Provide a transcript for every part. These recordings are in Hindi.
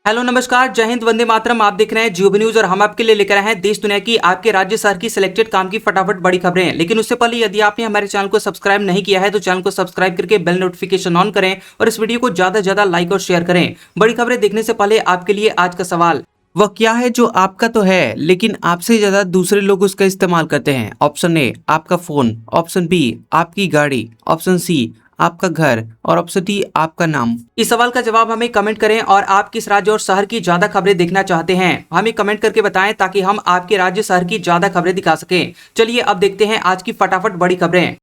हेलो नमस्कार, जय हिंद, वंदे मातरम। आप देख रहे हैं जियो न्यूज और हम आपके लिए लेकर आए हैं देश दुनिया की, आपके राज्य शहर की सिलेक्टेड काम की फटाफट बड़ी खबरें। लेकिन उससे पहले यदि आपने हमारे चैनल को सब्सक्राइब नहीं किया है तो चैनल को सब्सक्राइब करके बेल नोटिफिकेशन ऑन करें और इस वीडियो को ज्यादा से ज्यादा लाइक और शेयर करें। बड़ी खबरें देखने से पहले आपके लिए आज का सवाल, वह क्या है जो आपका तो है लेकिन आपसे ज्यादा दूसरे लोग उसका इस्तेमाल करते हैं? ऑप्शन ए आपका फोन, ऑप्शन बी आपकी गाड़ी, ऑप्शन सी आपका घर और ऑप्शन डी आपका नाम। इस सवाल का जवाब हमें कमेंट करें और आप किस राज्य और शहर की ज्यादा खबरें देखना चाहते हैं हमें कमेंट करके बताएं ताकि हम आपके राज्य शहर की ज्यादा खबरें दिखा सकें। चलिए अब देखते हैं आज की फटाफट बड़ी खबरें।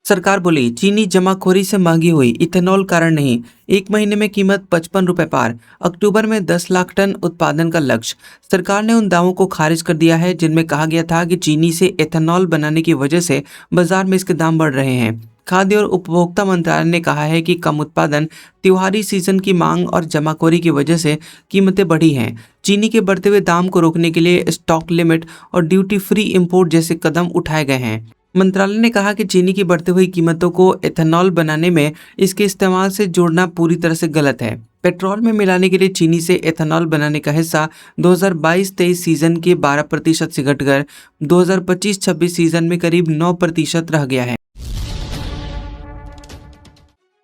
सरकार बोली चीनी जमाखोरी से महंगी हुई, इथेनॉल कारण नहीं। एक महीने में कीमत 55 रुपए पार। अक्टूबर में 10 लाख टन उत्पादन का लक्ष्य। सरकार ने उन दावों को खारिज कर दिया है जिनमें कहा गया था कि चीनी से इथेनॉल बनाने की वजह से बाजार में इसके दाम बढ़ रहे हैं। खाद्य और उपभोक्ता मंत्रालय ने कहा है कि कम उत्पादन, त्योहारी सीजन की मांग और जमाखोरी की वजह से कीमतें बढ़ी हैं। चीनी के बढ़ते हुए दाम को रोकने के लिए स्टॉक लिमिट और ड्यूटी फ्री इंपोर्ट जैसे कदम उठाए गए हैं। मंत्रालय ने कहा कि चीनी की बढ़ती हुई कीमतों को एथेनॉल बनाने में इसके इस्तेमाल से जोड़ना पूरी तरह से गलत है। पेट्रोल में मिलाने के लिए चीनी से एथेनॉल बनाने का हिस्सा 2022-23 सीजन के 12% से घटकर 2025-26 सीजन में करीब 9% रह गया है।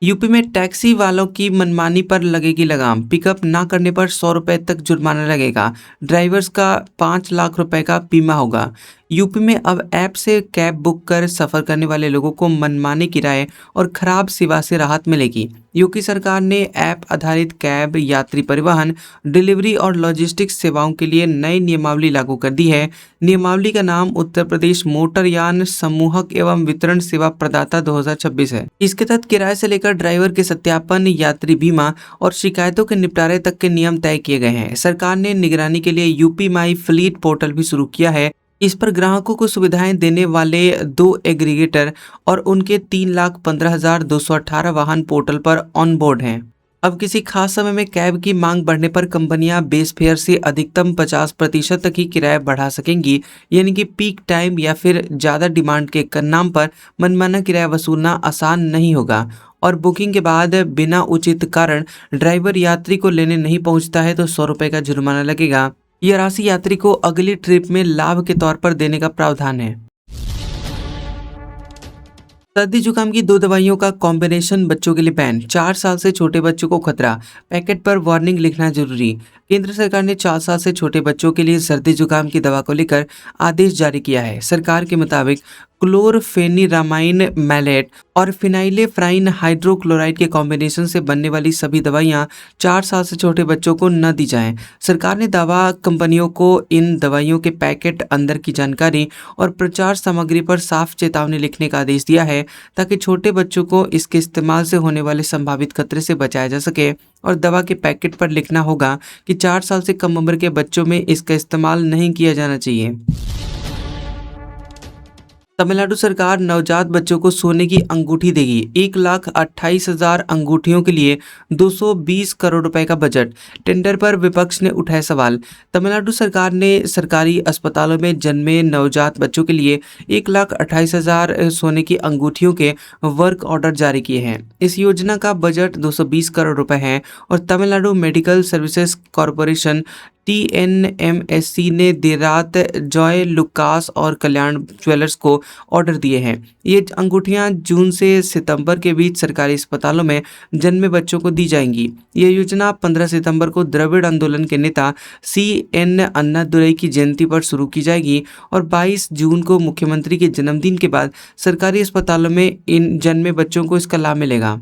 यूपी में टैक्सी वालों की मनमानी पर लगेगी लगाम। पिकअप ना करने पर 100 रुपए तक जुर्माना लगेगा। ड्राइवर्स का 5 लाख रुपए का बीमा होगा। यूपी में अब ऐप से कैब बुक कर सफर करने वाले लोगों को मनमाने किराए और खराब सेवा से राहत मिलेगी। यूपी सरकार ने ऐप आधारित कैब, यात्री परिवहन, डिलीवरी और लॉजिस्टिक्स सेवाओं के लिए नई नियमावली लागू कर दी है। नियमावली का नाम उत्तर प्रदेश मोटरयान समूहक एवं वितरण सेवा प्रदाता 2026 है। इसके तहत किराए से लेकर ड्राइवर के सत्यापन, यात्री बीमा और शिकायतों के निपटारे तक के नियम तय किए गए हैं। सरकार ने निगरानी के लिए यूपी माई फ्लीट पोर्टल भी शुरू किया है। इस पर ग्राहकों को सुविधाएं देने वाले 2 एग्रीगेटर और उनके 3,15,218 वाहन पोर्टल पर ऑन बोर्ड हैं। अब किसी खास समय में कैब की मांग बढ़ने पर कंपनियां बेस फेयर से अधिकतम 50% तक ही किराया बढ़ा सकेंगी। यानी कि पीक टाइम या फिर ज़्यादा डिमांड के नाम पर मनमाना किराया वसूलना आसान नहीं होगा। और बुकिंग के बाद बिना उचित कारण ड्राइवर यात्री को लेने नहीं पहुंचता है तो 100 रुपये का जुर्माना लगेगा। यह राशि यात्री को अगली ट्रिप में लाभ के तौर पर देने का प्रावधान है। सर्दी जुकाम की 2 दवाइयों का कॉम्बिनेशन बच्चों के लिए बैन। 4 साल से छोटे बच्चों को खतरा, पैकेट पर वार्निंग लिखना जरूरी। केंद्र सरकार ने 4 साल से छोटे बच्चों के लिए सर्दी जुकाम की दवा को लेकर आदेश जारी किया है। सरकार के मुताबिक क्लोरफेनिरामाइन मैलेट और फिनाइलेफ्राइन हाइड्रोक्लोराइड के कॉम्बिनेशन से बनने वाली सभी दवाइयां 4 साल से छोटे बच्चों को न दी जाएं। सरकार ने दवा कंपनियों को इन दवाइयों के पैकेट, अंदर की जानकारी और प्रचार सामग्री पर साफ चेतावनी लिखने का आदेश दिया है ताकि छोटे बच्चों को इसके इस्तेमाल से होने वाले संभावित खतरे से बचाया जा सके। और दवा के पैकेट पर लिखना होगा कि 4 साल से कम उम्र के बच्चों में इसका इस्तेमाल नहीं किया जाना चाहिए। तमिलनाडु सरकार नवजात बच्चों को सोने की अंगूठी देगी। 1,28,000 अंगूठियों के लिए 220 करोड़ रुपए का बजट। टेंडर पर विपक्ष ने उठाए सवाल। तमिलनाडु सरकार ने सरकारी अस्पतालों में जन्मे नवजात बच्चों के लिए 1,28,000 सोने की अंगूठियों के वर्क ऑर्डर जारी किए हैं। इस योजना का बजट 220 करोड़ रुपए है और Tamil Nadu medical services corporation TNMSC ने देर रात जॉय लुकास और कल्याण ज्वेलर्स को ऑर्डर दिए हैं। ये अंगूठियां जून से सितंबर के बीच सरकारी अस्पतालों में जन्मे बच्चों को दी जाएंगी। ये योजना 15 सितंबर को द्रविड़ आंदोलन के नेता CN अन्नादुरई की जयंती पर शुरू की जाएगी और 22 जून को मुख्यमंत्री के जन्मदिन के बाद सरकारी अस्पतालों में इन जन्मे बच्चों को इसका लाभ मिलेगा।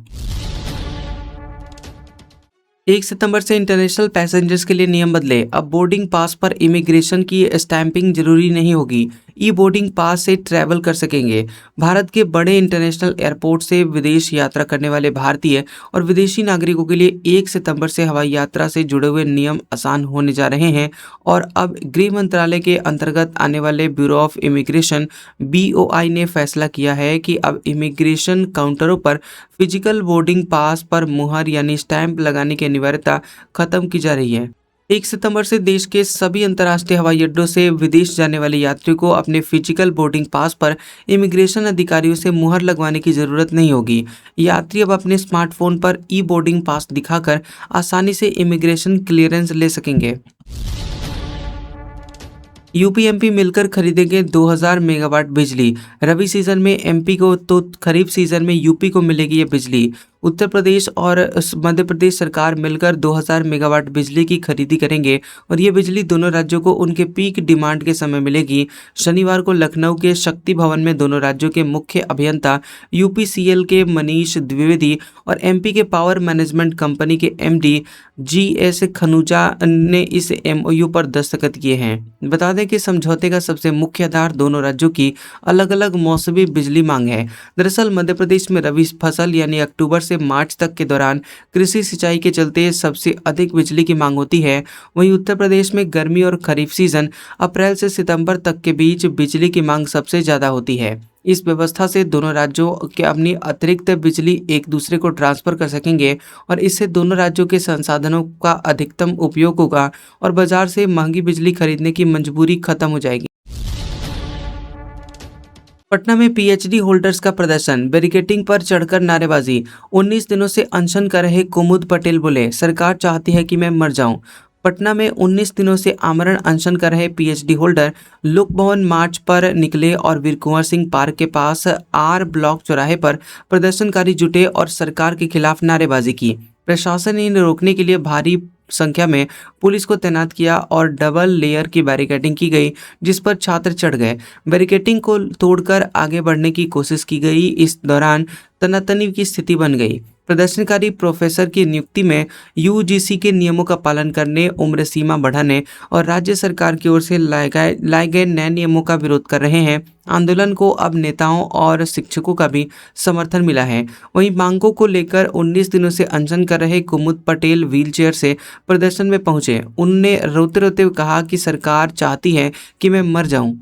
1 सितंबर से इंटरनेशनल पैसेंजर्स के लिए नियम बदले। अब बोर्डिंग पास पर इमिग्रेशन की स्टैंपिंग जरूरी नहीं होगी। ई बोर्डिंग पास से ट्रैवल कर सकेंगे। भारत के बड़े इंटरनेशनल एयरपोर्ट से विदेश यात्रा करने वाले भारतीय और विदेशी नागरिकों के लिए 1 सितंबर से हवाई यात्रा से जुड़े हुए नियम आसान होने जा रहे हैं। और अब गृह मंत्रालय के अंतर्गत आने वाले ब्यूरो ऑफ इमिग्रेशन BOI ने फैसला किया है कि अब इमिग्रेशन काउंटरों पर फिजिकल बोर्डिंग पास पर मुहर यानी स्टैंप लगाने की अनिवार्यता खत्म की जा रही है। 1 सितंबर से देश के सभी अंतर्राष्ट्रीय हवाई अड्डों से विदेश जाने वाले यात्रियों को अपने फिजिकल बोर्डिंग पास पर इमिग्रेशन अधिकारियों से मुहर लगवाने की जरूरत नहीं होगी। यात्री अब अपने स्मार्टफोन पर ई बोर्डिंग पास दिखाकर आसानी से इमिग्रेशन क्लियरेंस ले सकेंगे। यूपी एमपी मिलकर खरीदेंगे 2000 मेगावाट बिजली। रबी सीजन में एमपी को तो खरीफ सीजन में यूपी को मिलेगी ये बिजली। उत्तर प्रदेश और मध्य प्रदेश सरकार मिलकर 2000 मेगावाट बिजली की खरीदी करेंगे और ये बिजली दोनों राज्यों को उनके पीक डिमांड के समय मिलेगी। शनिवार को लखनऊ के शक्ति भवन में दोनों राज्यों के मुख्य अभियंता यूपीसीएल के मनीष द्विवेदी और एमपी के पावर मैनेजमेंट कंपनी के एमडी जीएस खनूजा ने इस एमओयू पर दस्तखत किए हैं। बता दें कि समझौते का सबसे मुख्य आधार दोनों राज्यों की अलग अलग मौसमी बिजली मांग है। दरअसल मध्य प्रदेश में रबी फसल यानी अक्टूबर से मार्च तक के दौरान कृषि सिंचाई के चलते सबसे अधिक बिजली की मांग होती है। वहीं उत्तर प्रदेश में गर्मी और खरीफ सीजन अप्रैल से सितंबर तक के बीच बिजली की मांग सबसे ज्यादा होती है। इस व्यवस्था से दोनों राज्यों के अपनी अतिरिक्त बिजली एक दूसरे को ट्रांसफर कर सकेंगे और इससे दोनों राज्यों के संसाधनों का अधिकतम उपयोग होगा और बाजार से महंगी बिजली खरीदने की मजबूरी खत्म हो जाएगी। पटना में पीएचडी होल्डर्स का प्रदर्शन, बैरिकेडिंग पर चढ़कर नारेबाजी। 19 दिनों से अनशन कर रहे कुमुद पटेल बोले, सरकार चाहती है कि मैं मर जाऊं। पटना में 19 दिनों से आमरण अनशन कर रहे पीएचडी होल्डर लोक भवन मार्च पर निकले और वीर कुंवर सिंह पार्क के पास आर ब्लॉक चौराहे पर प्रदर्शनकारी जुटे और सरकार के खिलाफ नारेबाजी की। प्रशासन ने इन्हें रोकने के लिए भारी संख्या में पुलिस को तैनात किया और डबल लेयर की बैरिकेडिंग की गई, जिस पर छात्र चढ़ गए। बैरिकेडिंग को तोड़कर आगे बढ़ने की कोशिश की गई। इस दौरान तनातनी की स्थिति बन गई। प्रदर्शनकारी प्रोफेसर की नियुक्ति में यूजीसी के नियमों का पालन करने, उम्र सीमा बढ़ाने और राज्य सरकार की ओर से लाए गए नए नियमों का विरोध कर रहे हैं। आंदोलन को अब नेताओं और शिक्षकों का भी समर्थन मिला है। वहीं मांगों को लेकर 19 दिनों से अनशन कर रहे कुमुद पटेल व्हीलचेयर से प्रदर्शन में पहुंचे। उनने रोते रोते कहा कि सरकार चाहती है कि मैं मर जाऊं।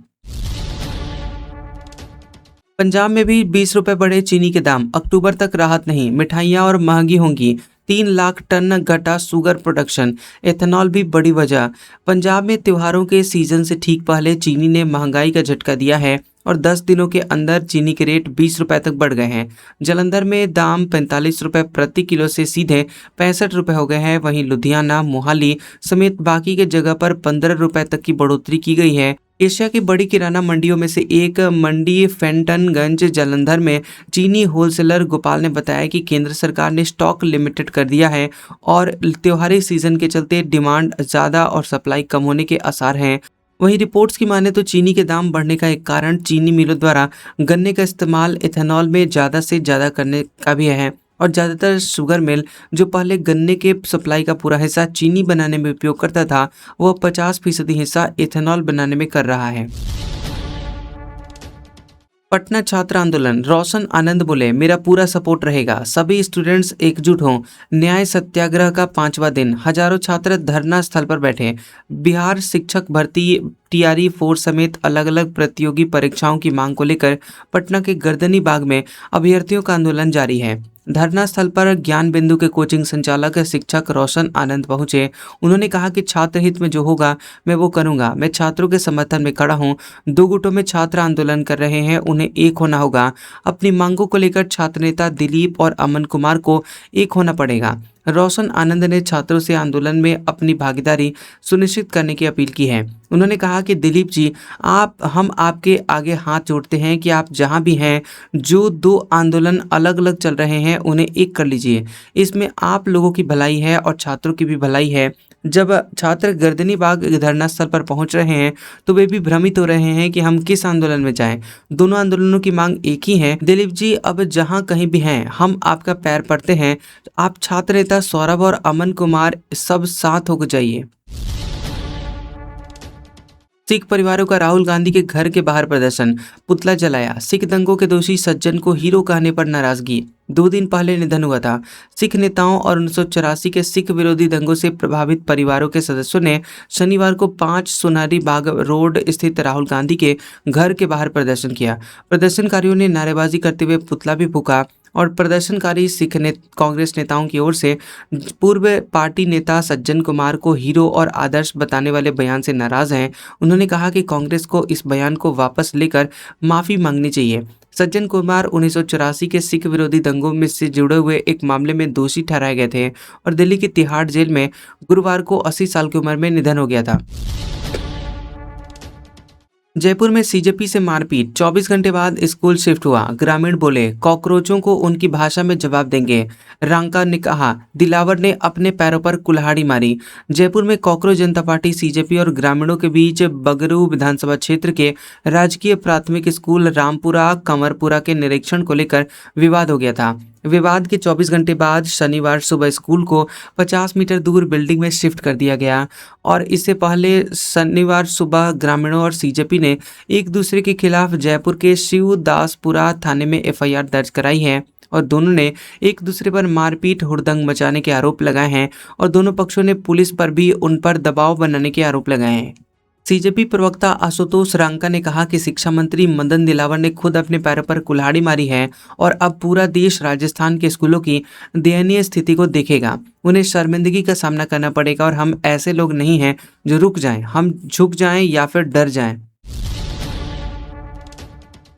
पंजाब में भी 20 रुपए बढ़े चीनी के दाम, अक्टूबर तक राहत नहीं, मिठाइयाँ और महंगी होंगी। 3 लाख टन घटा शुगर प्रोडक्शन, एथेनॉल भी बड़ी वजह। पंजाब में त्योहारों के सीजन से ठीक पहले चीनी ने महंगाई का झटका दिया है और 10 दिनों के अंदर चीनी के रेट 20 रुपए तक बढ़ गए हैं। जालंधर में दाम 45 रुपए प्रति किलो से सीधे 65 रुपए हो गए हैं। वहीं लुधियाना, मोहाली समेत बाकी के जगह पर 15 रुपए तक की बढ़ोतरी की गई है। एशिया की बड़ी किराना मंडियों में से एक मंडी फेंटनगंज जालंधर में चीनी होलसेलर गोपाल ने बताया कि केंद्र सरकार ने स्टॉक लिमिटेड कर दिया है और त्योहारी सीजन के चलते डिमांड ज़्यादा और सप्लाई कम होने के आसार हैं। वहीं रिपोर्ट्स की माने तो चीनी के दाम बढ़ने का एक कारण चीनी मिलों द्वारा गन्ने का इस्तेमाल इथेनॉल में ज़्यादा से ज़्यादा करने का भी है और ज़्यादातर शुगर मिल जो पहले गन्ने के सप्लाई का पूरा हिस्सा चीनी बनाने में उपयोग करता था, वो 50% हिस्सा इथेनॉल बनाने में कर रहा है। पटना छात्र आंदोलन, रोशन आनंद बोले, मेरा पूरा सपोर्ट रहेगा, सभी स्टूडेंट्स एकजुट हों। न्याय सत्याग्रह का 5वां दिन, हजारों छात्र धरना स्थल पर बैठे। बिहार शिक्षक भर्ती टीआरई 4 समेत अलग अलग प्रतियोगी परीक्षाओं की मांग को लेकर पटना के गर्दनी बाग में अभ्यर्थियों का आंदोलन जारी है। धरना स्थल पर ज्ञान बिंदु के कोचिंग संचालक शिक्षक रोशन आनंद पहुंचे। उन्होंने कहा कि छात्र हित में जो होगा मैं वो करूंगा। मैं छात्रों के समर्थन में खड़ा हूं। 2 गुटों में छात्र आंदोलन कर रहे हैं, उन्हें एक होना होगा। अपनी मांगों को लेकर छात्र नेता दिलीप और अमन कुमार को एक होना पड़ेगा। रोशन आनंद ने छात्रों से आंदोलन में अपनी भागीदारी सुनिश्चित करने की अपील की है। उन्होंने कहा कि दिलीप जी, हम आपके आगे हाथ जोड़ते हैं कि आप जहां भी हैं, जो 2 आंदोलन अलग अलग चल रहे हैं उन्हें एक कर लीजिए। इसमें आप लोगों की भलाई है और छात्रों की भी भलाई है। जब छात्र गर्दनी बाग धरना स्थल पर पहुंच रहे हैं तो वे भी भ्रमित हो रहे हैं कि हम किस आंदोलन में जाएं। दोनों आंदोलनों की मांग एक ही है। दिलीप जी, अब जहां कहीं भी हैं, हम आपका पैर पड़ते हैं। आप छात्र नेता सौरभ और अमन कुमार सब साथ होकर जाइए। सिख परिवारों का राहुल गांधी के घर के बाहर प्रदर्शन, पुतला जलाया। सिख दंगों के दोषी सज्जन को हीरो कहने पर नाराजगी। 2 दिन पहले निधन हुआ था। सिख नेताओं और 1984 के सिख विरोधी दंगों से प्रभावित परिवारों के सदस्यों ने शनिवार को 5 सोनारी बाग रोड स्थित राहुल गांधी के घर के बाहर प्रदर्शन किया। प्रदर्शनकारियों ने नारेबाजी करते हुए पुतला भी फूंका। और प्रदर्शनकारी कांग्रेस नेताओं की ओर से पूर्व पार्टी नेता सज्जन कुमार को हीरो और आदर्श बताने वाले बयान से नाराज हैं। उन्होंने कहा कि कांग्रेस को इस बयान को वापस लेकर माफी मांगनी चाहिए। सज्जन कुमार 1984 के सिख विरोधी दंगों में से जुड़े हुए एक मामले में दोषी ठहराए गए थे और दिल्ली की तिहाड़ जेल में गुरुवार को 80 साल की उम्र में निधन हो गया था। जयपुर में सीजेपी से मारपीट, 24 घंटे बाद स्कूल शिफ्ट हुआ। ग्रामीण बोले कॉकरोचों को उनकी भाषा में जवाब देंगे। रांका ने कहा दिलावर ने अपने पैरों पर कुल्हाड़ी मारी। जयपुर में कॉकरोच जनता पार्टी सीजेपी और ग्रामीणों के बीच बगरू विधानसभा क्षेत्र के राजकीय प्राथमिक स्कूल रामपुरा कंवरपुरा के निरीक्षण को लेकर विवाद हो गया था। विवाद के 24 घंटे बाद शनिवार सुबह स्कूल को 50 मीटर दूर बिल्डिंग में शिफ्ट कर दिया गया और इससे पहले शनिवार सुबह ग्रामीणों और सीजेपी ने एक दूसरे के खिलाफ जयपुर के शिवदासपुरा थाने में एफआईआर दर्ज कराई है और दोनों ने एक दूसरे पर मारपीट हुड़दंग मचाने के आरोप लगाए हैं और दोनों पक्षों ने पुलिस पर भी उन पर दबाव बनाने के आरोप लगाए हैं। सीजेपी प्रवक्ता आशुतोष रांका ने कहा कि शिक्षा मंत्री मदन दिलावर ने खुद अपने पैरों पर कुल्हाड़ी मारी है और अब पूरा देश राजस्थान के स्कूलों की दयनीय स्थिति को देखेगा। उन्हें शर्मिंदगी का सामना करना पड़ेगा और हम ऐसे लोग नहीं हैं जो रुक जाएं, हम झुक जाएं या फिर डर जाएं।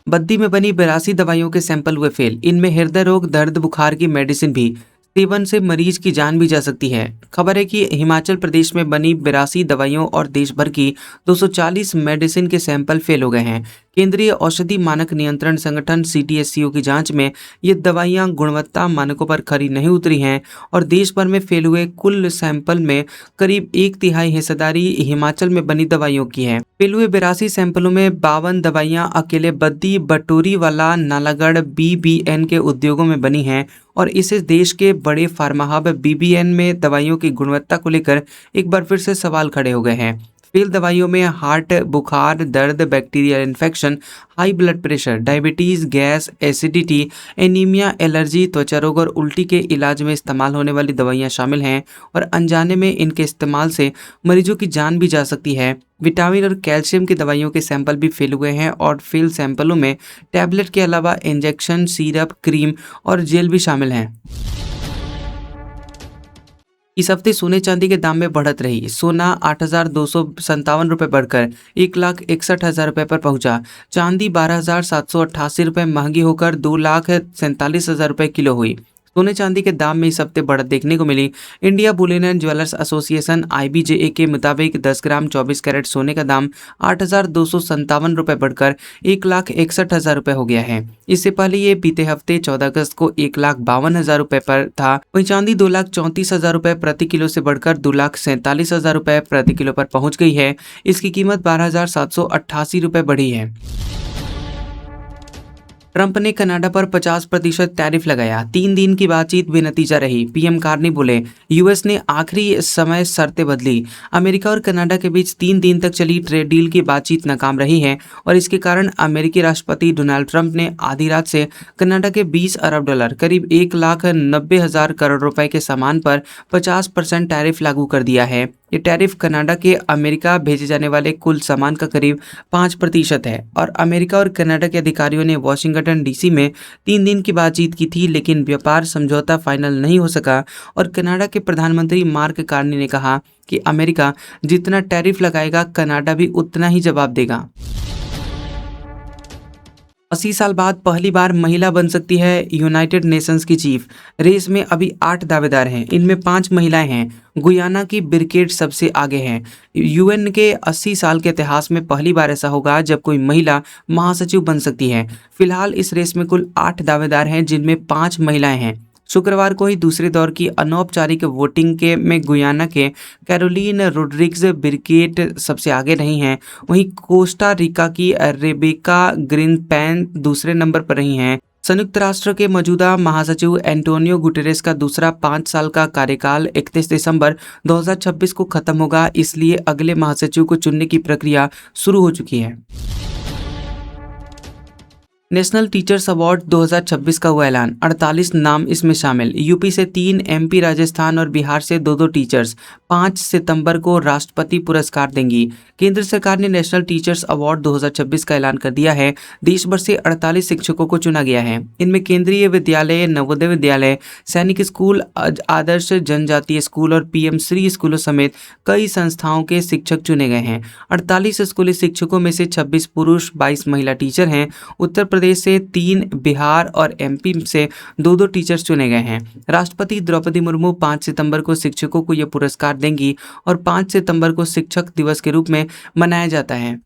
बद्दी में बनी 82 दवाइयों के सैंपल हुए फेल। इनमें हृदय रोग, दर्द, बुखार की मेडिसिन भी। सेवन से मरीज की जान भी जा सकती है। खबर है कि हिमाचल प्रदेश में बनी 82 दवाइयों और देश भर की 240 मेडिसिन के सैंपल फेल हो गए हैं। केंद्रीय औषधि मानक नियंत्रण संगठन सीडीएससीओ की जांच में ये दवाइयां गुणवत्ता मानकों पर खरी नहीं उतरी हैं और देश भर में फेल हुए कुल सैंपल में करीब 1/3 हिस्सेदारी हिमाचल में बनी दवाइयों की है। फेल हुए 82 सैंपलों में 52 दवाइयां अकेले बद्दी, बटोरीवाला, नालागढ़, बीबीएन के उद्योगों में बनी हैं और इसे देश के बड़े फार्मा हब बीबीएन में दवाइयों की गुणवत्ता को लेकर एक बार फिर से सवाल खड़े हो गए हैं। फेल दवाइयों में हार्ट, बुखार, दर्द, bacterial infection, high blood pressure, diabetes, gas, acidity, anaemia, allergy, त्वचा रोग और उल्टी के इलाज में इस्तेमाल होने वाली दवाइयां शामिल हैं और अनजाने में इनके इस्तेमाल से मरीजों की जान भी जा सकती है। विटामिन और कैल्शियम की दवाइयों के सैंपल भी फेल हुए हैं और फेल सैंपलों में टैबलेट के अलावा इंजेक्शन, सिरप, क्रीम और जेल भी शामिल हैं। इस हफ्ते सोने चांदी के दाम में बढ़त रही। सोना 8,257 रुपये बढ़कर 1,61,000 रुपये पर पहुंचा। चांदी 12,788 रुपये महंगी होकर 2,47,000 रुपये किलो हुई। सोने चांदी के दाम में इस हफ्ते बढ़त देखने को मिली। India bullion and jewellers association IBJA के मुताबिक 10 ग्राम 24 कैरेट सोने का दाम 8,257 रुपये बढ़कर 1,61,000 रुपये हो गया है। इससे पहले ये बीते हफ्ते 14 अगस्त को 1,52,000 रुपये पर था। वहीं चांदी 2,34,000 रुपये प्रति किलो से बढ़कर 2,47,000 रुपये प्रति किलो पर पहुंच गई है। इसकी कीमत 12,788 रुपये बढ़ी है। ट्रंप ने कनाडा पर 50% टैरिफ लगाया। 3 दिन की बातचीत बेनतीजा रही। पीएम कार्नी बोले यूएस ने आखिरी समय शर्तें बदली। अमेरिका और कनाडा के बीच 3 दिन तक चली ट्रेड डील की बातचीत नाकाम रही है और इसके कारण अमेरिकी राष्ट्रपति डोनाल्ड ट्रंप ने आधी रात से कनाडा के 20 अरब डॉलर करीब 1,90,000 करोड़ रुपए के सामान पर 50% टैरिफ लागू कर दिया है। ये टैरिफ कनाडा के अमेरिका भेजे जाने वाले कुल सामान का करीब 5% है और अमेरिका और कनाडा के अधिकारियों ने वाशिंगटन डीसी में 3 दिन की बातचीत की थी, लेकिन व्यापार समझौता फाइनल नहीं हो सका और कनाडा के प्रधानमंत्री मार्क कार्नी ने कहा कि अमेरिका जितना टैरिफ लगाएगा कनाडा भी उतना ही जवाब देगा। 80 साल बाद पहली बार महिला बन सकती है यूनाइटेड नेशंस की चीफ। रेस में अभी 8 दावेदार हैं, इनमें 5 महिलाएं हैं। गुयाना की बिरकेट सबसे आगे है। यूएन के 80 साल के इतिहास में पहली बार ऐसा होगा जब कोई महिला महासचिव बन सकती है। फिलहाल इस रेस में कुल 8 दावेदार हैं, जिनमें 5 महिलाएं हैं। शुक्रवार को ही दूसरे दौर की अनौपचारिक वोटिंग के में गुयाना के कैरोलीन रोड्रिग्स बिरकेट सबसे आगे रही हैं। वहीं कोस्टा रिका की रेबेका ग्रीनपैन दूसरे नंबर पर रही हैं। संयुक्त राष्ट्र के मौजूदा महासचिव एंटोनियो गुटेरेस का दूसरा 5 साल का कार्यकाल 31 दिसंबर 2026 को खत्म होगा, इसलिए अगले महासचिव को चुनने की प्रक्रिया शुरू हो चुकी है। नेशनल टीचर्स अवार्ड 2026 का हुआ ऐलान, 48 नाम इसमें शामिल। यूपी से 3, एमपी, राजस्थान और बिहार से 2-2 टीचर्स 5 सितंबर को राष्ट्रपति पुरस्कार देंगी। केंद्र सरकार ने नेशनल टीचर्स अवार्ड 2026 का ऐलान कर दिया है। देश भर से 48 शिक्षकों को चुना गया है। इनमें केंद्रीय विद्यालय, नवोदय विद्यालय, सैनिक स्कूल, आदर्श जनजातीय स्कूल और पीएम श्री स्कूलों समेत कई संस्थाओं के शिक्षक चुने गए हैं। 48 स्कूली शिक्षकों में से 26 पुरुष, 22 महिला टीचर हैं। उत्तर प्रदेश से 3, बिहार और एमपी से 2-2 टीचर्स चुने गए हैं। राष्ट्रपति द्रौपदी मुर्मू 5 सितंबर को शिक्षकों को यह पुरस्कार देंगी और 5 सितंबर को शिक्षक दिवस के रूप में मनाया जाता है।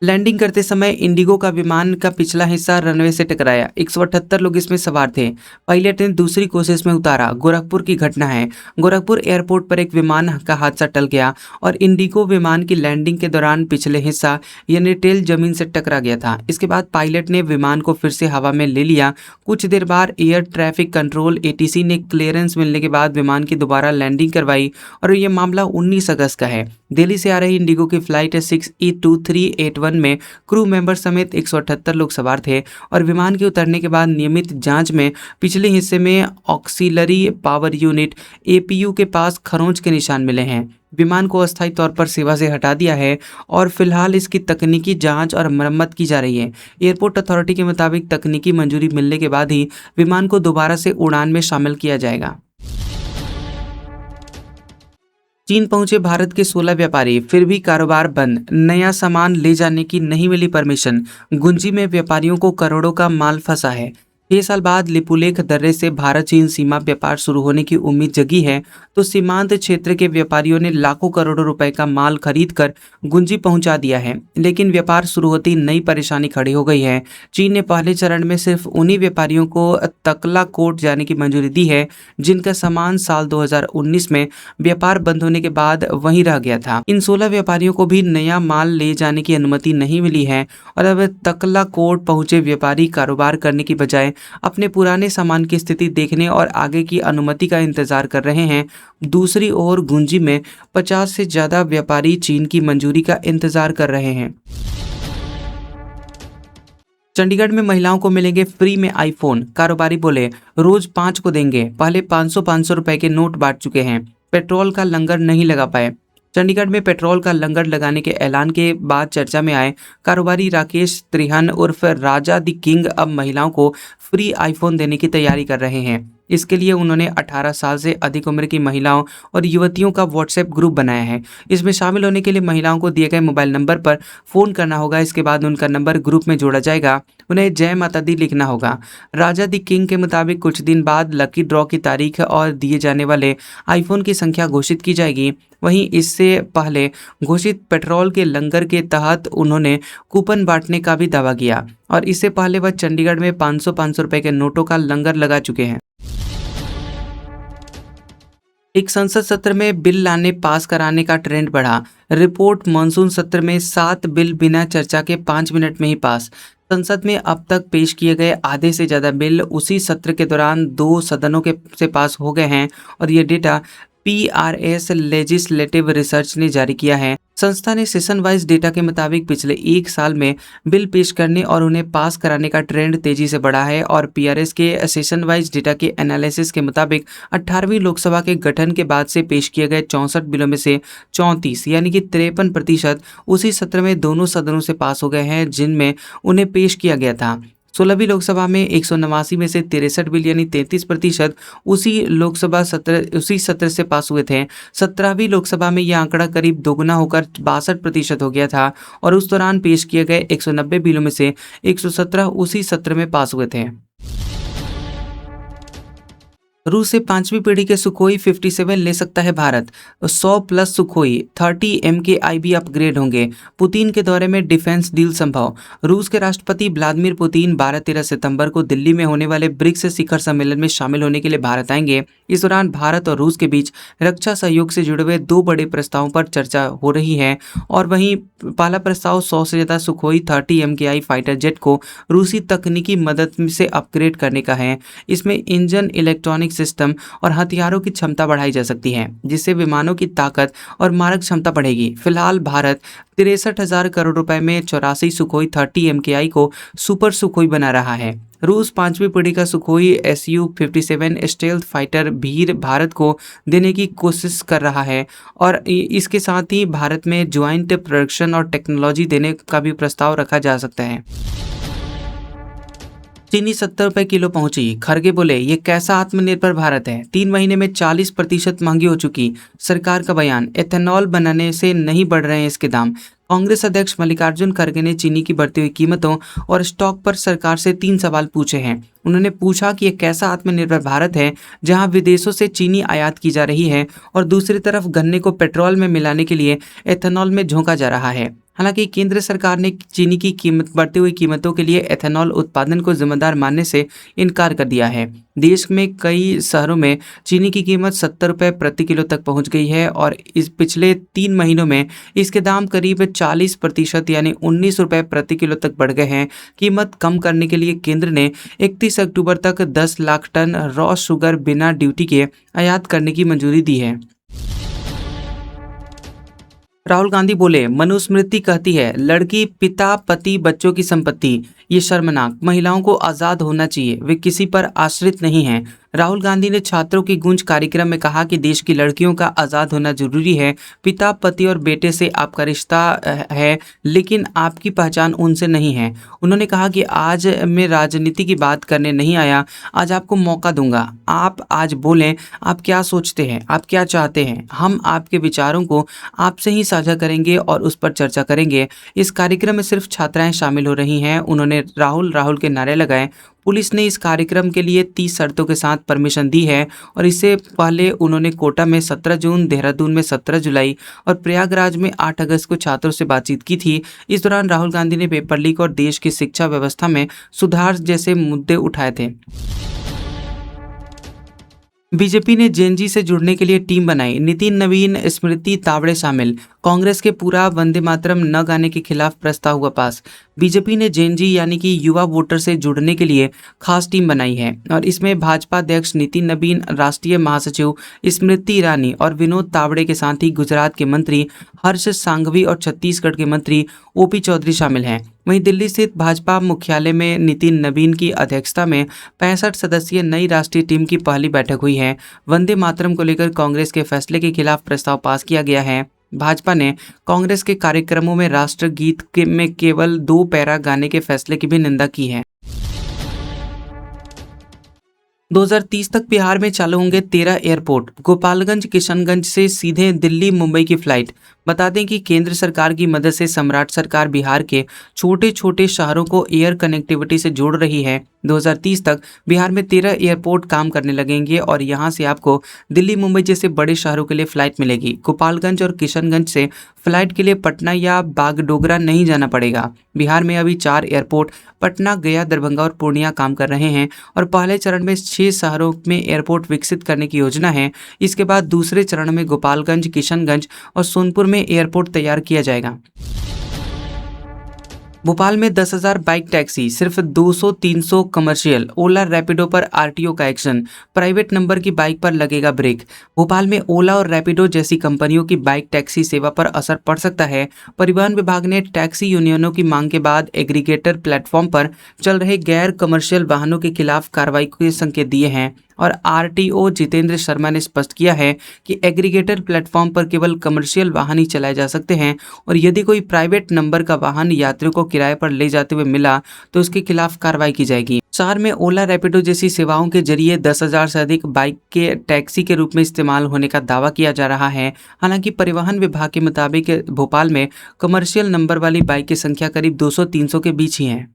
लैंडिंग करते समय इंडिगो का विमान का पिछला हिस्सा रनवे से टकराया। 178 लोग इसमें सवार थे। पायलट ने दूसरी कोशिश में उतारा। गोरखपुर की घटना है। गोरखपुर एयरपोर्ट पर एक विमान का हादसा टल गया और इंडिगो विमान की लैंडिंग के दौरान पिछले हिस्सा यानी टेल जमीन से टकरा गया था। इसके बाद पायलट ने विमान को फिर से हवा में ले लिया। कुछ देर बाद एयर ट्रैफिक कंट्रोल एटीसी ने क्लियरेंस मिलने के बाद विमान की दोबारा लैंडिंग करवाई और यह मामला 19 अगस्त का है। दिल्ली से आ रही इंडिगो की फ्लाइट 6E2381 में क्रू मेंबर समेत 178 लोग सवार थे और विमान के उतरने के बाद नियमित जांच में पिछले हिस्से में ऑक्सिलरी पावर यूनिट एपीयू के पास खरोंच के निशान मिले हैं। विमान को अस्थायी तौर पर सेवा से हटा दिया है और फिलहाल इसकी तकनीकी जांच और मरम्मत की जा रही है। एयरपोर्ट अथॉरिटी के मुताबिक तकनीकी मंजूरी मिलने के बाद ही विमान को दोबारा से उड़ान में शामिल किया जाएगा। चीन पहुंचे भारत के 16 व्यापारी, फिर भी कारोबार बंद। नया सामान ले जाने की नहीं मिली परमिशन। गुंजी में व्यापारियों को करोड़ों का माल फंसा है। 6 साल बाद लिपुलेख दर्रे से भारत चीन सीमा व्यापार शुरू होने की उम्मीद जगी है तो सीमांत क्षेत्र के व्यापारियों ने लाखों करोड़ों रुपए का माल खरीद कर गुंजी पहुंचा दिया है, लेकिन व्यापार शुरू होते ही नई परेशानी खड़ी हो गई है। चीन ने पहले चरण में सिर्फ उन्हीं व्यापारियों को तकला कोट जाने की मंजूरी दी है जिनका सामान साल 2019 में व्यापार बंद होने के बाद वहीं रह गया था। इन 16 व्यापारियों को भी नया माल ले जाने की अनुमति नहीं मिली है और अब तकला कोट पहुंचे व्यापारी कारोबार करने की बजाय अपने पुराने सामान की स्थिति देखने और आगे की अनुमति का इंतजार कर रहे हैं। दूसरी ओर गुंजी में 50 से ज्यादा व्यापारी चीन की मंजूरी का इंतजार कर रहे हैं। चंडीगढ़ में महिलाओं को मिलेंगे फ्री में आईफोन। कारोबारी बोले रोज 5 को देंगे। पहले 500 रुपए के नोट बांट चुके हैं। पेट्रोल का लंगर नहीं लगा पाए। चंडीगढ़ में पेट्रोल का लंगर लगाने के ऐलान के बाद चर्चा में आए कारोबारी राकेश त्रिहन उर्फ राजा द किंग अब महिलाओं को फ्री आईफोन देने की तैयारी कर रहे हैं। इसके लिए उन्होंने 18 साल से अधिक उम्र की महिलाओं और युवतियों का व्हाट्सएप ग्रुप बनाया है। इसमें शामिल होने के लिए महिलाओं को दिए गए मोबाइल नंबर पर फ़ोन करना होगा। इसके बाद उनका नंबर ग्रुप में जोड़ा जाएगा। उन्हें जय माता दी लिखना होगा। राजा दी किंग के मुताबिक कुछ दिन बाद लकी ड्रॉ की तारीख और दिए जाने वाले आईफोन की संख्या घोषित की जाएगी। वहीं इससे पहले घोषित पेट्रोल के लंगर के तहत उन्होंने कूपन बांटने का भी दावा किया और इससे पहले वह चंडीगढ़ में 500 रुपए के नोटों का लंगर लगा चुके हैं। एक संसद सत्र में बिल लाने पास कराने का ट्रेंड बढ़ा। रिपोर्ट मानसून सत्र में 7 बिल बिना चर्चा के 5 मिनट में ही पास। संसद में अब तक पेश किए गए आधे से ज़्यादा बिल उसी सत्र के दौरान 2 सदनों के से पास हो गए हैं और ये डेटा PRS लेजिस्लेटिव रिसर्च ने जारी किया है। संस्था ने सेशन वाइज डेटा के मुताबिक पिछले 1 साल में बिल पेश करने और उन्हें पास कराने का ट्रेंड तेजी से बढ़ा है और PRS के सेशन वाइज डेटा के एनालिसिस के मुताबिक 18वीं लोकसभा के गठन के बाद से पेश किए गए 64 बिलों में से 34 यानी कि 53% उसी सत्र में दोनों सदनों से पास हो गए हैं जिनमें उन्हें पेश किया गया था। 16वीं लोकसभा में 189 में से 63 बिल यानी 33% उसी सत्र से पास हुए थे। 17वीं लोकसभा में यह आंकड़ा करीब दोगुना होकर 62% हो गया था और उस दौरान पेश किए गए 190 बिलों में से 117 उसी सत्र में पास हुए थे। रूस से 5वीं पीढ़ी के सुखोई 57 ले सकता है भारत। 100+ सुखोई 30 MKI अपग्रेड होंगे। पुतिन के दौरे में डिफेंस डील संभव। रूस के राष्ट्रपति व्लादिमीर पुतिन 12-13 सितंबर को दिल्ली में होने वाले ब्रिक्स शिखर सम्मेलन में शामिल होने के लिए भारत आएंगे। इस दौरान भारत और रूस के बीच रक्षा सहयोग से जुड़े हुए 2 बड़े प्रस्तावों पर चर्चा हो रही है और वहीं पहला प्रस्ताव 100 से ज़्यादा सुखोई 30 MKI फाइटर जेट को रूसी तकनीकी मदद से अपग्रेड करने का है। इसमें इंजन, इलेक्ट्रॉनिक सिस्टम और हथियारों की क्षमता बढ़ाई जा सकती है, जिससे विमानों की ताकत और मारक क्षमता बढ़ेगी। फिलहाल भारत 63,000 करोड़ रुपए में 84 सुखोई 30 MKI को सुपर सुखोई बना रहा है। रूस 5वीं पीढ़ी का सुखोई Su-57 स्टेल्थ फाइटर भी भारत को देने की कोशिश कर रहा है और इसके साथ ही भारत में ज्वाइंट प्रोडक्शन और टेक्नोलॉजी देने का भी प्रस्ताव रखा जा सकता है। चीनी 70 रुपए किलो पहुंची। खरगे बोले ये कैसा आत्मनिर्भर भारत है, 3 महीने में 40% महंगी हो चुकी। सरकार का बयान, एथेनॉल बनाने से नहीं बढ़ रहे हैं इसके दाम। कांग्रेस अध्यक्ष मल्लिकार्जुन खड़गे ने चीनी की बढ़ती हुई कीमतों और स्टॉक पर सरकार से 3 सवाल पूछे हैं। उन्होंने पूछा कि यह कैसा आत्मनिर्भर भारत है जहां विदेशों से चीनी आयात की जा रही है और दूसरी तरफ गन्ने को पेट्रोल में मिलाने के लिए एथेनॉल में झोंका जा रहा है। हालांकि केंद्र सरकार ने चीनी की कीमत बढ़ती हुई कीमतों के लिए एथेनॉल उत्पादन को जिम्मेदार मानने से इनकार कर दिया है। देश में कई शहरों में चीनी की कीमत 70 रुपये प्रति किलो तक पहुंच गई है और इस पिछले 3 महीनों में इसके दाम करीब 40% यानी 19 रुपये प्रति किलो तक बढ़ गए हैं। कीमत कम करने के लिए केंद्र ने 31 अक्टूबर तक 10 लाख टन रॉ शुगर बिना ड्यूटी के आयात करने की मंजूरी दी है। राहुल गांधी बोले, मनुस्मृति कहती है लड़की पिता पति बच्चों की संपत्ति। ये शर्मनाक, महिलाओं को आज़ाद होना चाहिए, वे किसी पर आश्रित नहीं हैं। राहुल गांधी ने छात्रों की गूंज कार्यक्रम में कहा कि देश की लड़कियों का आज़ाद होना जरूरी है। पिता पति और बेटे से आपका रिश्ता है, लेकिन आपकी पहचान उनसे नहीं है। उन्होंने कहा कि आज मैं राजनीति की बात करने नहीं आया, आज आपको मौका दूंगा। आप आज बोलें, आप क्या सोचते हैं, आप क्या चाहते हैं। हम आपके विचारों को आपसे ही साझा करेंगे और उस पर चर्चा करेंगे। इस कार्यक्रम में सिर्फ छात्राएं शामिल हो रही हैं। उन्होंने राहुल के नारे लगाए। पुलिस ने इस कार्यक्रम के लिए 30 शर्तों के साथ परमिशन दी है और इससे पहले उन्होंने कोटा में 17 जून, देहरादून में 17 जुलाई और प्रयागराज में 8 अगस्त को छात्रों से बातचीत की थी। इस दौरान राहुल गांधी ने पेपर लीक और देश की शिक्षा व्यवस्था में सुधार जैसे मुद्दे उठाए थे। बीजेपी ने जेएनजी से जुड़ने के लिए टीम बनाई। नितिन नवीन, स्मृति तावड़े शामिल। कांग्रेस के पूरा वंदे मातरम न गाने के खिलाफ प्रस्ताव हुआ पास। बीजेपी ने जेएनजी यानी कि युवा वोटर से जुड़ने के लिए खास टीम बनाई है और इसमें भाजपा अध्यक्ष नितिन नवीन, राष्ट्रीय महासचिव स्मृति ईरानी और विनोद तावड़े के साथ ही गुजरात के मंत्री हर्ष सांघवी और छत्तीसगढ़ के मंत्री ओपी चौधरी शामिल हैं। वहीं दिल्ली स्थित भाजपा मुख्यालय में नितिन नवीन की अध्यक्षता में 65 सदस्यीय नई राष्ट्रीय टीम की पहली बैठक हुई है। वंदे मातरम को लेकर कांग्रेस के फैसले के खिलाफ प्रस्ताव पास किया गया है। भाजपा ने कांग्रेस के कार्यक्रमों में राष्ट्रगीत में केवल 2 पैरा गाने के फैसले की भी निंदा की है। 2030 तक बिहार में चालू होंगे 13 एयरपोर्ट। गोपालगंज किशनगंज से सीधे दिल्ली मुंबई की फ्लाइट। बता दें कि केंद्र सरकार की मदद से सम्राट सरकार बिहार के छोटे छोटे शहरों को एयर कनेक्टिविटी से जोड़ रही है। 2030 तक बिहार में 13 एयरपोर्ट काम करने लगेंगे और यहां से आपको दिल्ली मुंबई जैसे बड़े शहरों के लिए फ्लाइट मिलेगी। गोपालगंज और किशनगंज से फ्लाइट के लिए पटना या बागडोगरा नहीं जाना पड़ेगा। बिहार में अभी 4 एयरपोर्ट पटना, गया, दरभंगा और पूर्णिया काम कर रहे हैं और पहले चरण में 6 शहरों में एयरपोर्ट विकसित करने की योजना है। इसके बाद दूसरे चरण में गोपालगंज, किशनगंज और सोनपुर में एयरपोर्ट तैयार किया जाएगा। भोपाल में 10,000 बाइक टैक्सी, सिर्फ 200-300 कमर्शियल। ओला रैपिडो पर आरटीओ का एक्शन, प्राइवेट नंबर की बाइक पर लगेगा ब्रेक। भोपाल में ओला और रैपिडो जैसी कंपनियों की बाइक टैक्सी सेवा पर असर पड़ सकता है। परिवहन विभाग ने टैक्सी यूनियनों की मांग के बाद एग्रीगेटर प्लेटफॉर्म पर चल रहे गैर कमर्शियल वाहनों के खिलाफ कार्रवाई के संकेत दिए हैं और आरटीओ जितेंद्र शर्मा ने स्पष्ट किया है कि एग्रीगेटर प्लेटफॉर्म पर केवल कमर्शियल वाहन ही चलाए जा सकते हैं और यदि कोई प्राइवेट नंबर का वाहन यात्रियों को किराए पर ले जाते हुए मिला तो उसके खिलाफ कार्रवाई की जाएगी। शहर में ओला रैपिडो जैसी सेवाओं के जरिए 10,000 से अधिक बाइक के टैक्सी के रूप में इस्तेमाल होने का दावा किया जा रहा है। हालांकि परिवहन विभाग के मुताबिक भोपाल में कमर्शियल नंबर वाली बाइक की संख्या करीब 200-300 के बीच ही है।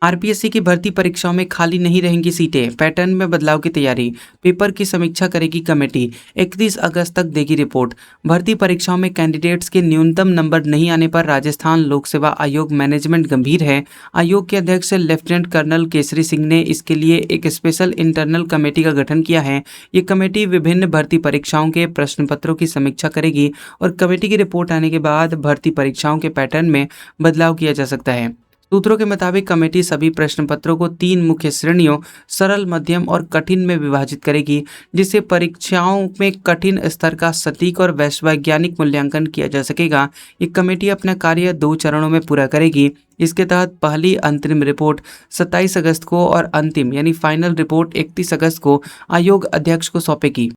आरपीएससी की भर्ती परीक्षाओं में खाली नहीं रहेंगी सीटें, पैटर्न में बदलाव की तैयारी। पेपर की समीक्षा करेगी कमेटी, 31 अगस्त तक देगी रिपोर्ट। भर्ती परीक्षाओं में कैंडिडेट्स के न्यूनतम नंबर नहीं आने पर राजस्थान लोक सेवा आयोग मैनेजमेंट गंभीर है। आयोग के अध्यक्ष लेफ्टिनेंट कर्नल केसरी सिंह ने इसके लिए एक स्पेशल इंटरनल कमेटी का गठन किया है। ये कमेटी विभिन्न भर्ती परीक्षाओं के प्रश्न पत्रों की समीक्षा करेगी और कमेटी की रिपोर्ट आने के बाद भर्ती परीक्षाओं के पैटर्न में बदलाव किया जा सकता है। सूत्रों के मुताबिक कमेटी सभी प्रश्न पत्रों को 3 मुख्य श्रेणियों सरल, मध्यम और कठिन में विभाजित करेगी, जिससे परीक्षाओं में कठिन स्तर का सटीक और वैश्वैज्ञानिक मूल्यांकन किया जा सकेगा। ये कमेटी अपना कार्य 2 चरणों में पूरा करेगी। इसके तहत पहली अंतरिम रिपोर्ट 27 अगस्त को और अंतिम यानी फाइनल रिपोर्ट 31 अगस्त को आयोग अध्यक्ष को सौंपेगी।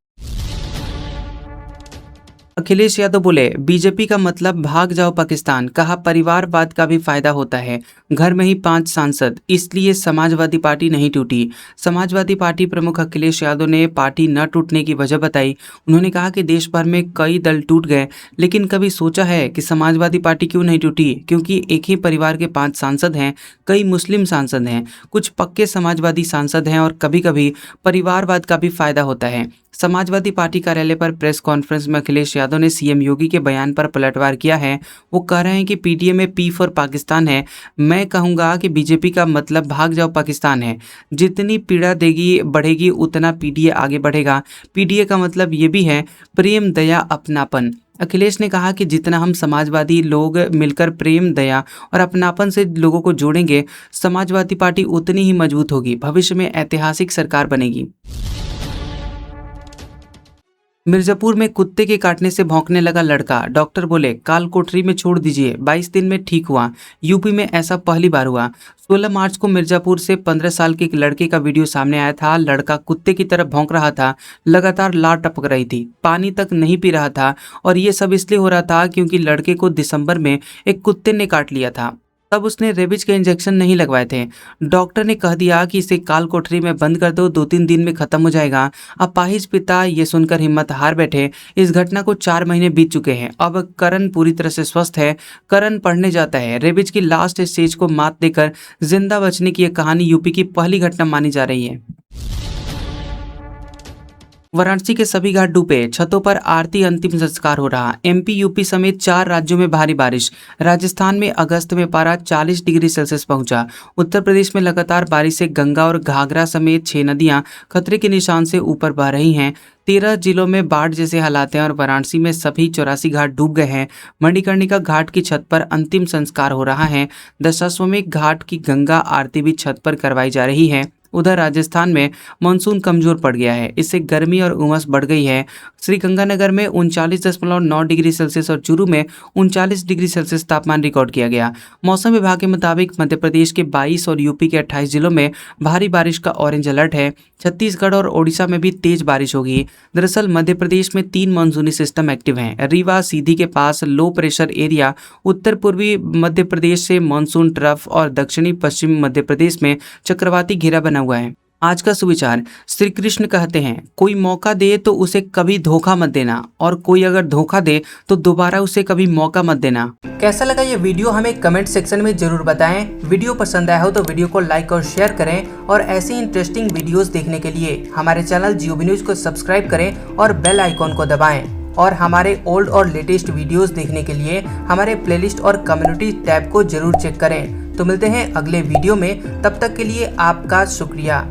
अखिलेश यादव बोले, बीजेपी का मतलब भाग जाओ पाकिस्तान। कहा, परिवारवाद का भी फायदा होता है। घर में ही 5 सांसद, इसलिए समाजवादी पार्टी नहीं टूटी। समाजवादी पार्टी प्रमुख अखिलेश यादव ने पार्टी न टूटने की वजह बताई। उन्होंने कहा कि देश भर में कई दल टूट गए, लेकिन कभी सोचा है कि समाजवादी पार्टी क्यों नहीं टूटी? क्योंकि एक ही परिवार के 5 सांसद हैं, कई मुस्लिम सांसद हैं, कुछ पक्के समाजवादी सांसद हैं और कभी कभी परिवारवाद का भी फायदा होता है। समाजवादी पार्टी कार्यालय पर प्रेस कॉन्फ्रेंस में अखिलेश यादव ने सीएम योगी के बयान पर पलटवार किया है। वो कह रहे हैं कि पीटीए में पी फॉर पाकिस्तान है। मैं कहूँगा कि बीजेपी का मतलब भाग जाओ पाकिस्तान है। जितनी पीड़ा देगी बढ़ेगी उतना पीटीए आगे बढ़ेगा। पीटीए का मतलब ये भी है प्रेम, दया, अपनापन। अखिलेश ने कहा कि जितना हम समाजवादी लोग मिलकर प्रेम, दया और अपनापन से लोगों को जोड़ेंगे, समाजवादी पार्टी उतनी ही मजबूत होगी। भविष्य में ऐतिहासिक सरकार बनेगी। मिर्जापुर में कुत्ते के काटने से भौंकने लगा लड़का। डॉक्टर बोले, काल कोठरी में छोड़ दीजिए, 22 दिन में ठीक हुआ। यूपी में ऐसा पहली बार हुआ। 16 मार्च को मिर्जापुर से 15 साल के एक लड़के का वीडियो सामने आया था। लड़का कुत्ते की तरफ भौंक रहा था, लगातार लार टपक रही थी, पानी तक नहीं पी रहा था। और ये सब इसलिए हो रहा था क्योंकि लड़के को दिसंबर में एक कुत्ते ने काट लिया था। तब उसने रेबीज के इंजेक्शन नहीं लगवाए थे। डॉक्टर ने कह दिया कि इसे काल कोठरी में बंद कर दो, 2-3 दिन में खत्म हो जाएगा। अपाहिज पिता ये सुनकर हिम्मत हार बैठे। इस घटना को 4 महीने बीत चुके हैं। अब करण पूरी तरह से स्वस्थ है। करण पढ़ने जाता है। रेबीज की लास्ट स्टेज को मात देकर जिंदा बचने की यह कहानी यूपी की पहली घटना मानी जा रही है। वाराणसी के सभी घाट डूबे, छतों पर आरती, अंतिम संस्कार हो रहा। एमपी, यूपी समेत 4 राज्यों में भारी बारिश। राजस्थान में अगस्त में पारा 40 डिग्री सेल्सियस पहुंचा। उत्तर प्रदेश में लगातार बारिश से गंगा और घाघरा समेत 6 नदियां खतरे के निशान से ऊपर बह रही हैं। 13 जिलों में बाढ़ जैसे हालात हैं और वाराणसी में सभी 84 घाट डूब गए हैं। मणिकर्णिका घाट की छत पर अंतिम संस्कार हो रहा है। दशाश्वमेध घाट की गंगा आरती भी छत पर करवाई जा रही है। उधर राजस्थान में मानसून कमजोर पड़ गया है, इससे गर्मी और उमस बढ़ गई है। श्रीगंगानगर में 39.9 डिग्री सेल्सियस और चूरू में 39 डिग्री सेल्सियस तापमान रिकॉर्ड किया गया। मौसम विभाग के मुताबिक मध्य प्रदेश के 22 और यूपी के 28 जिलों में भारी बारिश का ऑरेंज अलर्ट है। छत्तीसगढ़ और ओडिशा में भी तेज बारिश होगी। दरअसल मध्य प्रदेश में 3 मानसूनी सिस्टम एक्टिव हैं। रीवा सीधी के पास लो प्रेशर एरिया उत्तर पूर्वी मध्य प्रदेश से मानसून ट्रफ और दक्षिणी पश्चिमी मध्य प्रदेश में चक्रवाती घेरा बना हुआ है। आज का सुविचार, श्री कृष्ण कहते हैं, कोई मौका दे तो उसे कभी धोखा मत देना, और कोई अगर धोखा दे तो दोबारा उसे कभी मौका मत देना। कैसा लगा ये वीडियो हमें कमेंट सेक्शन में जरूर बताएं। वीडियो पसंद आया हो तो वीडियो को लाइक और शेयर करें, और ऐसी इंटरेस्टिंग वीडियोस देखने के लिए हमारे चैनल जियोबी न्यूज को सब्सक्राइब करें और बेल आइकॉन को दबाएं। और हमारे ओल्ड और लेटेस्ट वीडियोस देखने के लिए हमारे प्लेलिस्ट और कम्युनिटी टैब को जरूर चेक करें। तो मिलते हैं अगले वीडियो में, तब तक के लिए आपका शुक्रिया।